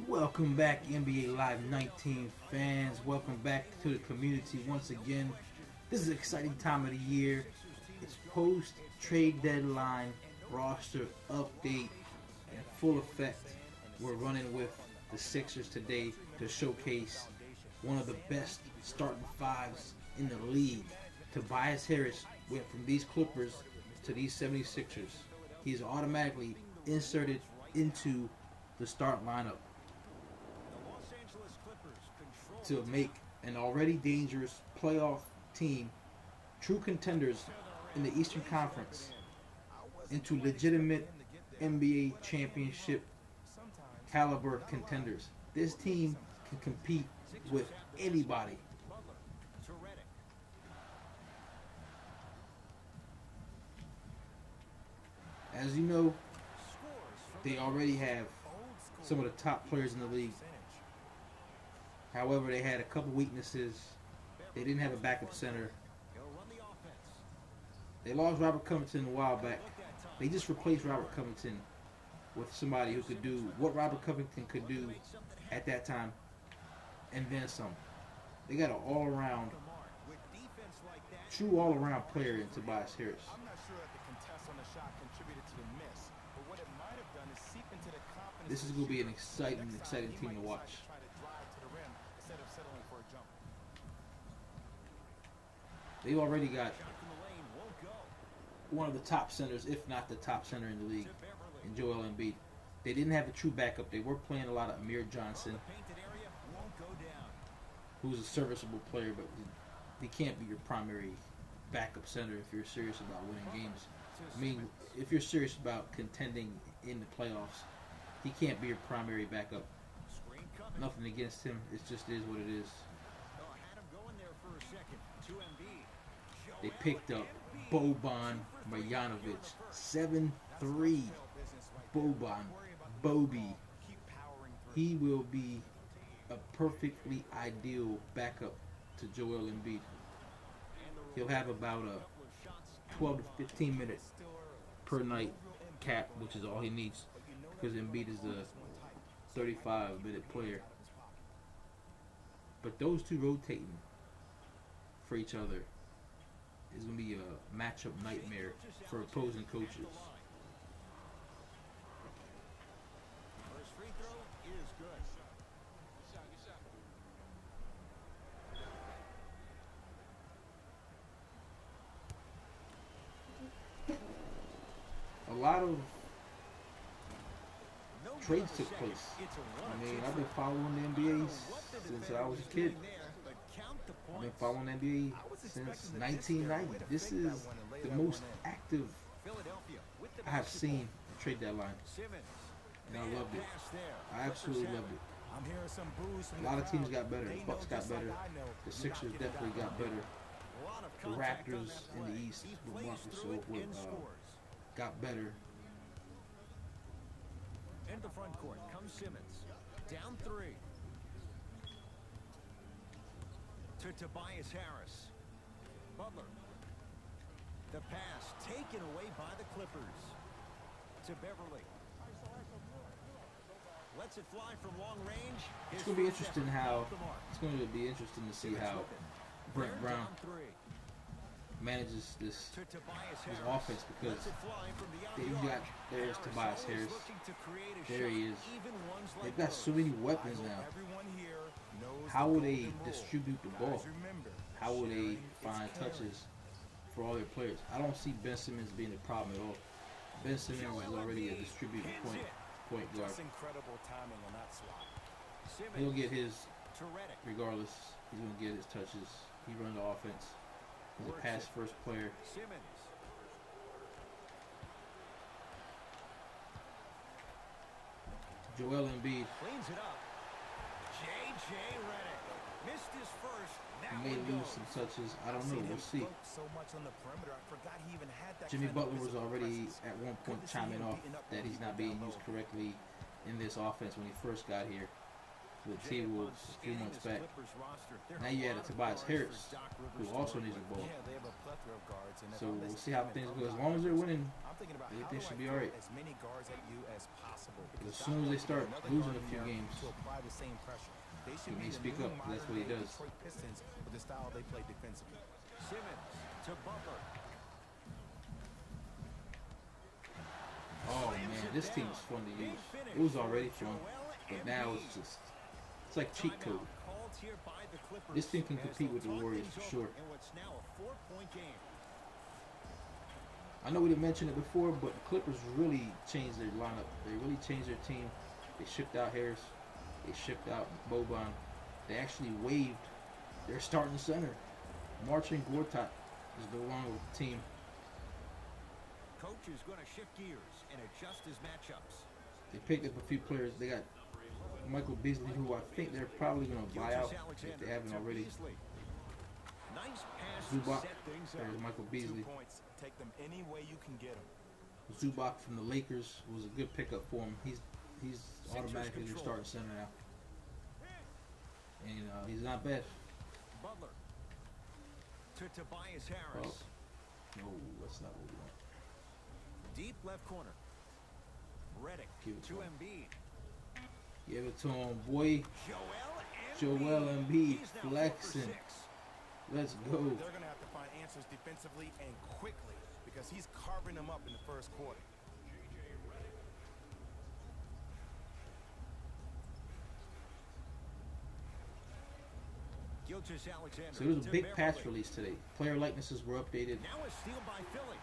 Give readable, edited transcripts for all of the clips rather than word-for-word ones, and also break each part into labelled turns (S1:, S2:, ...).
S1: Welcome back, NBA Live 19 fans. Welcome back to the community once again. This is an exciting time of the year. It's post-trade deadline roster update in full effect. We're running with the Sixers today to showcase one of the best starting fives in the league. Tobias Harris went from these Clippers to these 76ers. He is automatically inserted into the start lineup to make an already dangerous playoff team, true contenders in the Eastern Conference, into legitimate NBA championship caliber contenders. This team can compete with anybody. As you know, they already have some of the top players in the league. However, they had a couple weaknesses. They didn't have a backup center. They lost Robert Covington a while back. They just replaced Robert Covington with somebody who could do what Robert Covington could do at that time, and then some. They got an all-around, true all-around player in Tobias Harris.
S2: I'm not sure that the contest on the shot contributed to the miss, but what it might have done is seep into the confidence.
S1: This is going to be an exciting team to watch. They've already got one of the top centers, if not the top center in the league, in Joel Embiid. They didn't have a true backup. They were playing a lot of Amir Johnson, who's a serviceable player, but he can't be your primary backup center if you're serious about winning games. I mean, if you're serious about contending in the playoffs, he can't be your primary backup. Nothing against him. It just is what it is. They picked up Boban Marjanovic, 7'3". Boban, Bobby. He will be a perfectly ideal backup to Joel Embiid. He'll have about a 12 to 15 minutes per night cap, which is all he needs, because Embiid is a 35-minute player. But those two rotating for each other is going to be a matchup nightmare for opposing coaches.
S2: First free throw is good.
S1: A lot of trades took place. I mean, I've been following the NBA since I was a kid. I've been following the NBA since 1990. This is the most active I have seen the trade deadline, and I loved it. I absolutely loved it. A lot of teams got better. The Bucks got better. The Sixers definitely got better. The Raptors in the East with Marcus got better.
S2: In the front court comes Simmons. Down 3. To Tobias Harris. Butler. The pass taken away by the Clippers. To Beverly. Lets it fly from long range.
S1: It's going to be interesting to see how Brett Brown manages this offense, because there's Tobias Harris. There he is. They've got so many weapons now. How will they distribute the ball? How will they find touches for all their players? I don't see Ben Simmons being a problem at all. Ben Simmons is already a distributing point guard. He'll get his regardless. He's going to get his touches. He runs the offense. He's a pass-first player. Joel Embiid.
S2: Cleans it up. J.J. Redick missed his first.
S1: He may lose some touches. I don't know. We'll see. Jimmy Butler was already at one point chiming off that he's not being used correctly in this offense when he first got here. for the T-Wolves a few months back. Now you added Tobias Harris, who also needs the ball. So we'll see how things go. As long as they're winning, everything should be all right. But as soon as they start losing a few games, he may speak up. That's what he does. Oh man, this team is fun to use. It was already fun, but now it's like cheat code. This team can compete with the Warriors for sure. I know we didn't mention it before, but the Clippers really changed their lineup. They really changed their team. They shipped out Harris. They shipped out Boban. They actually waived their starting center. Marcin Gortat is no longer with the team.
S3: Coach is going to shift gears and adjust his matchups.
S1: They picked up a few players. They got Michael Beasley, who I think they're probably going to buy out if they haven't already.
S3: Nice pass
S1: Zubac,
S3: to set things up.
S1: there's Michael Beasley.
S2: Take them any way you can get them.
S1: Zubac from the Lakers was a good pickup for him. He's automatically their starting center now, and he's not bad.
S3: Butler to Tobias Harris.
S1: Oh, no, that's not what we want.
S3: Deep left corner. Reddick
S1: Give it
S3: to
S1: to him.
S3: Embiid.
S1: Give it to him, boy. Joel Embiid flexing. Let's go.
S2: They're going to have to find answers defensively and quickly because he's carving them up in the first quarter.
S1: So there was a big pass release today. Player likenesses were updated.
S3: Now a steal by Philly.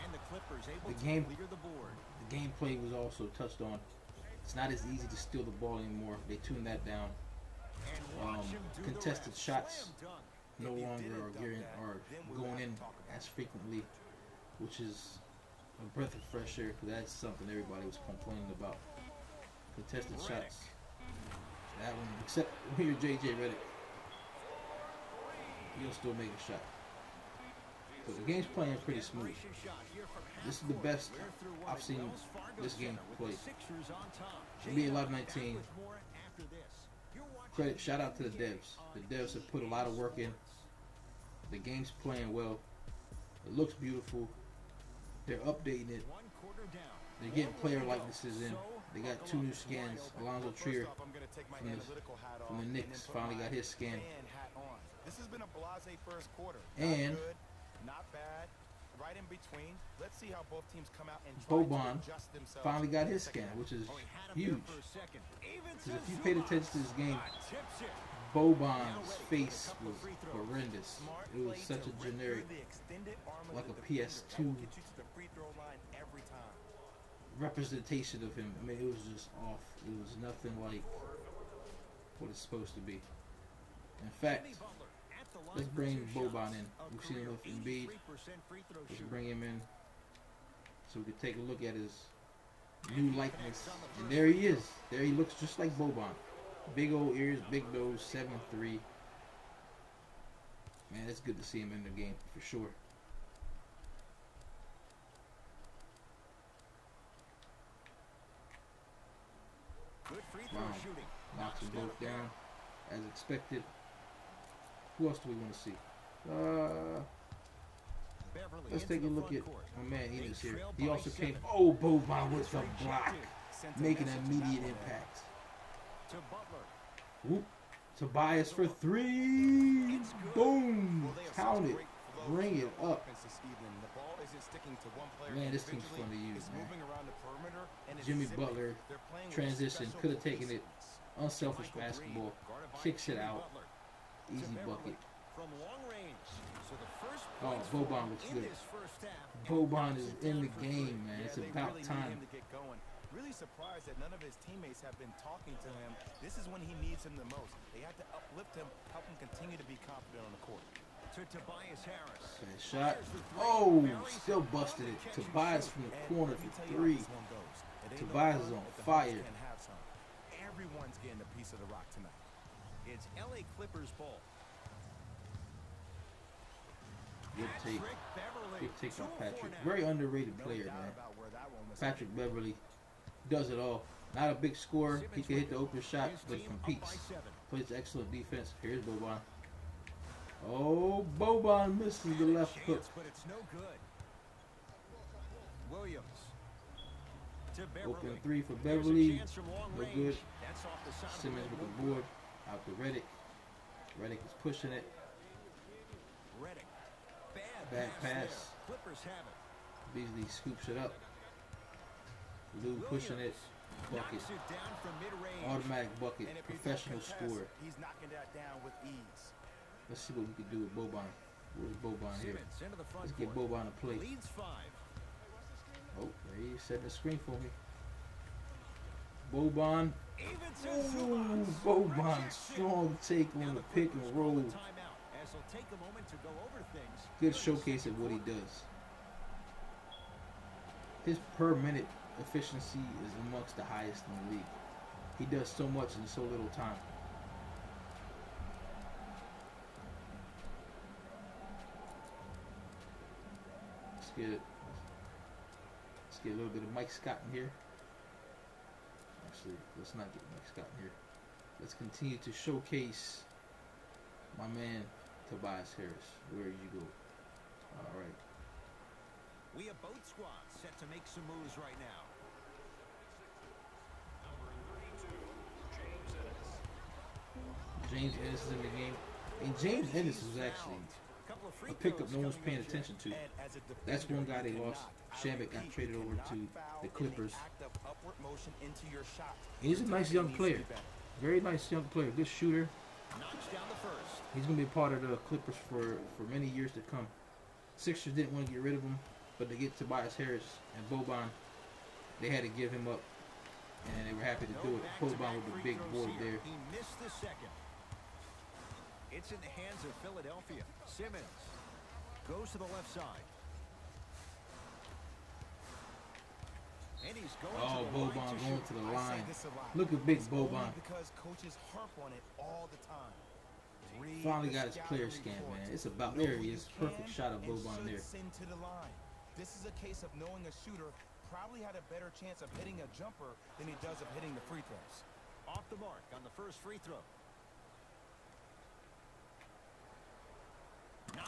S3: And the Clippers able to clear the board.
S1: The gameplay was also touched on. It's not as easy to steal the ball anymore. They tuned that down. Contested shots no longer are going in as frequently, which is a breath of fresh air, because that's something everybody was complaining about. Contested shots. That one, except when you're JJ Redick, you'll still make a shot. So the game's playing pretty smooth. This is the best I've seen this game play. NBA Live 19. Credit, shout out to the devs. The devs have put a lot of work in. The game's playing well. It looks beautiful. They're updating it. They're getting player likenesses in. They got 2 new scans. Alonzo Trier from the Knicks finally got his scan.
S2: This has been a blase first quarter.
S1: And
S2: not good, not bad, right in between. Let's see how both teams come out and
S1: Boban finally got his scan, which is huge. Because if you paid attention to this game, Boban's face was horrendous. It was such a generic, like a PS2 representation of him. I mean, it was just off. It was nothing like what it's supposed to be. In fact, let's bring Boban in. We've seen him with Embiid. Let's bring him in so we can take a look at his new likeness. And there he is. There he looks just like Boban. Big old ears, big nose, 7'3". Man, it's good to see him in the game for sure. Wow. Knocks them both down as expected. Who else do we want to see? Let's take a look at my man Enos here. He also came. Oh, Boban with the block, making an immediate impact. Whoop. Tobias for 3. Boom. Count it. Bring it up. Man, this team's fun to use, man. Jimmy Butler, transition, could have taken it. Unselfish basketball. Kicks it out. Easy bucket. Oh, Boban looks good. Boban is in the game, man. It's about time.
S2: Really surprised that none of his teammates have been talking to him. This is when he needs him the most. They had to uplift him, help him continue to be confident on the court.
S3: To Tobias Harris.
S1: Okay, shot. Oh, still busted it. Tobias from the corner for 3. Tobias is on fire.
S2: Everyone's getting a piece of the rock tonight.
S3: It's LA Clippers ball.
S1: Good take. Good take by Patrick. Very underrated player, man. Patrick Beverly does it all. Not a big scorer. He can hit the open shot, but he competes. Plays excellent defense. Here's Boban. Oh, Boban misses the left hook.
S3: But it's no good. Williams.
S1: Open three for Beverly. No good. Simmons with the board. Out to Reddick. Reddick is pushing it. Bad pass. Beasley scoops it up. Lou pushing it. Bucket. Automatic bucket. Professional scorer.
S2: He's knocking that down with ease.
S1: Let's see what we can do with Boban. Where's Boban here? Let's get Boban to play. Oh, there he is setting the screen for me. Boban. Ooh, Boban. Strong take on the pick and roll. Good showcase of what he does. His per minute efficiency is amongst the highest in the league. He does so much in so little time. Let's get a little bit of Mike Scott in here. Actually, let's not get Mike Scott in here. Let's continue to showcase my man Tobias Harris. Where did you go? All right.
S3: We have both squads set to make some moves right now.
S1: James Ennis is in the game. And James Ennis was actually a pickup no one's paying attention to. That's one guy they lost. Shamit got traded over to the Clippers. He's a nice young player. Very nice young player. Good shooter. He's going to be a part of the Clippers for many years to come. Sixers didn't want to get rid of him, but to get Tobias Harris and Boban, they had to give him up. And they were happy to do it. Boban with the big board there.
S3: He missed the second. It's in the hands of Philadelphia. Simmons goes to the left side. And he's going
S1: oh,
S3: to the
S1: Boban
S3: line
S1: going to the line.
S2: Lot.
S1: Look at big Boban.
S2: Because coaches harp on it all the time.
S1: Finally got his player scan, man. It's about there he is. Perfect shot of Boban there.
S2: To the line. This is a case of knowing a shooter probably had a better chance of hitting a jumper than he does of hitting the free throws.
S3: Off the mark on the first free throw.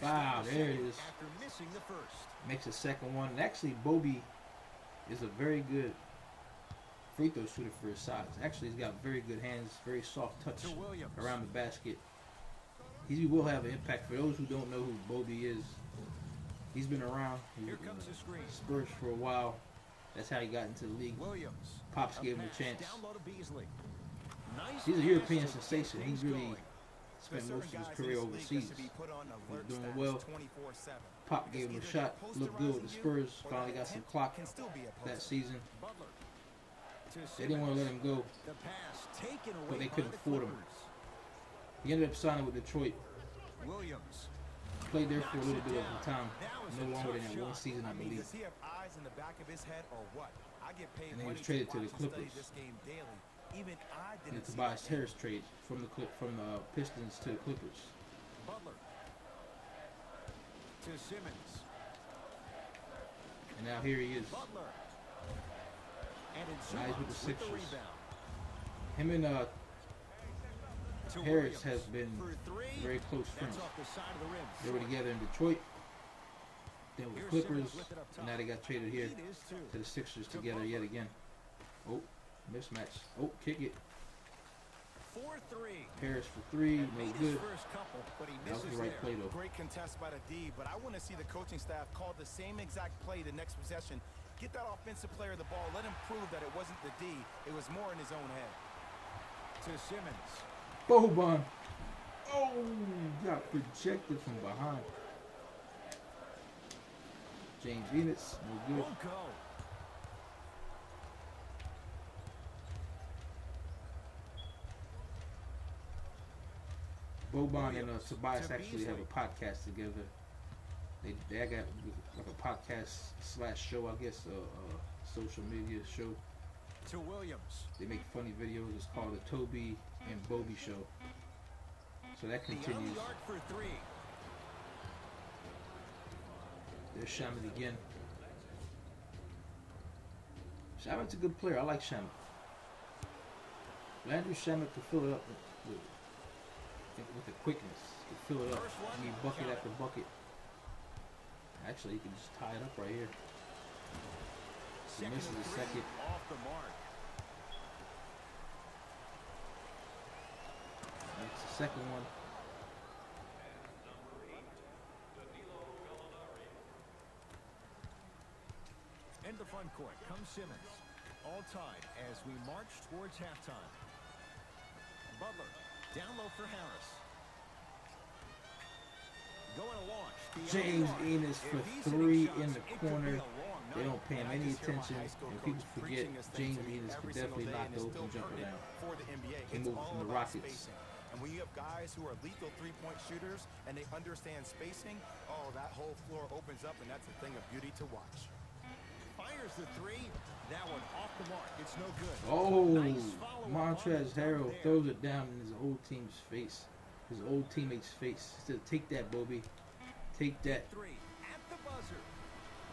S1: Wow, there it is.
S3: After missing the first.
S1: Makes a second one. And actually, Bobby is a very good free throw shooter for his size. Actually, he's got very good hands, very soft touch around the basket. He will have an impact. For those who don't know who Bobby is, he's been around.
S3: Here comes the screen.
S1: Spurs for a while. That's how he got into the league.
S3: Williams.
S1: Pops gave him a chance.
S3: Down low to Beasley. Nice.
S1: He's a European sensation. He really spent most of his career overseas. He's doing well. Pop gave him a shot. Looked good with the Spurs. Finally got some clock that season. They didn't want to let him go, but they couldn't afford him. He ended up signing with Detroit.
S3: Williams.
S1: Played there for a little bit of time. No longer than that one season, I believe.
S2: Does he have eyes in the back of his head or what? I get paid
S1: And then he was
S2: money
S1: traded to the
S2: watch and study
S1: Clippers.
S2: this game daily. Even I
S1: In the
S2: didn't see
S1: Tobias
S2: that.
S1: Harris trade from the Pistons to the Clippers.
S3: Butler. To Simmons.
S1: And now here he is.
S3: Butler. And
S1: Now he's with the Sixers.
S3: rebound.
S1: Him and
S3: To
S1: Harris
S3: Williams
S1: has been
S3: for three.
S1: very close friends.
S3: That's off the side of the rim.
S1: They were together in Detroit, then with the
S3: Here's
S1: Clippers,
S3: Simmons with it up
S1: and now
S3: top.
S1: they got traded here
S3: Lead is two.
S1: to the Sixers together yet again. Oh, mismatch. Oh, kick it.
S3: 4-3.
S1: Harris for three, no
S3: Made his
S1: good.
S3: first couple, but he
S1: That was
S3: misses
S1: the right
S3: there.
S1: play though.
S2: Great contest by the D, but I want to see the coaching staff call the same exact play the next possession. Get that offensive player the ball. Let him prove that it wasn't the D. It was more in his own head.
S3: To Simmons.
S1: Boban. Oh, got projected from behind. James Ennis, no good.
S3: Won't go.
S1: Boban and Tobias actually have a podcast together. They got like a podcast / show, I guess, social media show.
S3: To Williams.
S1: They make funny videos. It's called the Toby and Bobby Show. So that
S3: Beyond
S1: continues.
S3: the arc for three.
S1: There's Shamit again. Shamet's a good player. I like Shamet. Landry Shamet can fill it up with the quickness. He can fill it up. I mean, bucket after bucket. Actually, he can just tie it up right here. He misses the second.
S3: Off the mark.
S1: That's the second one.
S3: In the front court comes Simmons. All tied as we march towards halftime. Butler down low for Harris. Going to launch.
S1: James Ennis for three in the corner. They don't pay him any attention, and people forget James Ennis can definitely knock the open jumper down. He moved from the Rockets.
S2: And when you have guys who are lethal three-point shooters and they understand spacing, oh, that whole floor opens up, and that's a thing of beauty to watch.
S3: Fires the three. That one off the mark. It's no good.
S1: Oh,
S3: Nice
S1: Montrezl Harrell throws it down in his old team's face, his old teammate's face. He said, "Take that, Bobby. Take that."
S3: Three at the buzzer.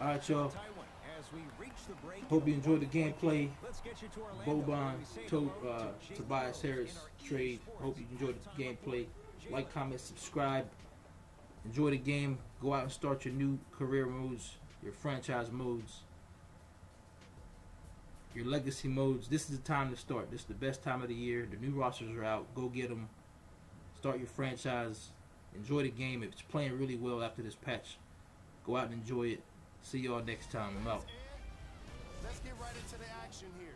S1: All right, y'all.
S3: Tight one as we reach the break.
S1: Hope you enjoyed the gameplay.
S3: Let's get you to Orlando.
S1: Boban, Tobias Harris trade. Hope you enjoyed the gameplay. Like, comment, subscribe. Enjoy the game. Go out and start your new career modes, your franchise modes, your legacy modes. This is the time to start. This is the best time of the year. The new rosters are out. Go get them. Start your franchise. Enjoy the game. If it's playing really well after this patch, go out and enjoy it. See y'all next time. I'm out.
S2: Let's get right into the action here.